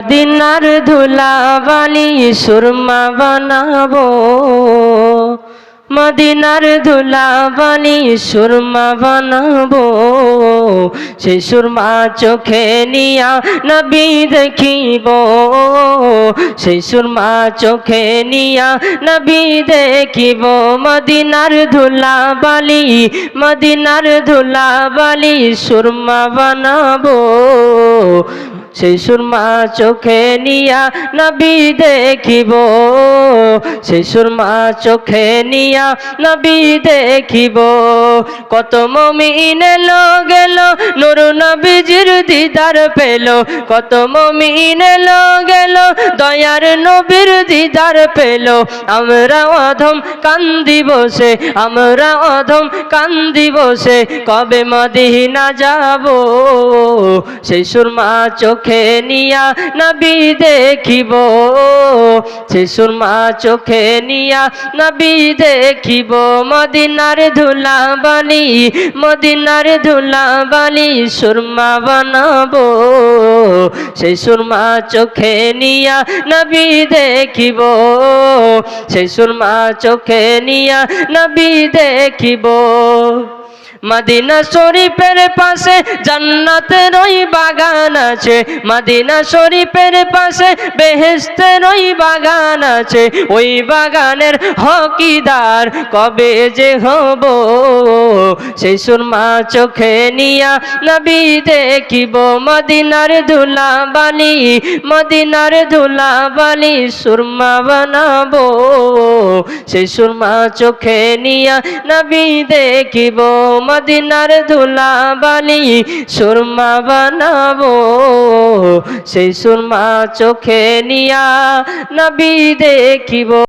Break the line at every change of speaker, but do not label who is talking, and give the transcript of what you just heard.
মদিনার ধুলাবালি সুরমা বানাবো, মদিনার ধুলাবালি সুরমা বানাবো। সেই সুরমা চোখে নিয়া নবী দেখিব, সেই সুরমা চোখে নিয়া নবী দেখিব। মদিনার ধুলাবালি, মদিনার ধুলাবালি সুরমা বানাবো। সেই সুরমা চোখে নিয়া নবী দেখিব, সেই সুরমা চোখে নিয়া নবী দেখিব। কত মুমিন এলো গেল নূর নবীজির দিদার পেল, কত মুমিন এলো গেল দয়ার নবীর দিদার পেল। আমরা অধম কান্দি বসে, আমরা অধম কান্দি বসে, কবে মদিনা যাব। সেই সুরমা চোখে নিয়া নবী দেখিব, সেই সুরমা চোখে নিয়া নবী দেখিব। মদিনার ধুলাবালি, মদিনার ধুলাবালি সুরমা বানাবো। সেই সুরমা চোখে নিয়া নবী দেখিব, সেই সুরমা চোখে নিয়া নবী দেখিব। মদিনা শরীফের পাশে জান্নাতের ওই বাগান আছে, মদিনা শরীফের পাশে বেহেশতের ওই বাগান আছে। ওই বাগানের হকিদার কবে যে হব। সেই সুরমা চোখে নিয়া নবী দেখিব। মদিনার ধুলাবালি, মদিনার ধুলাবালি সুরমা বানাবো। সেই সুরমা চোখে নিয়া নবী দেখিব। মদিনার ধুলাবালি সুরমা বানাবো। সেই সুরমা চোখে নিয়া নবী দেখিব।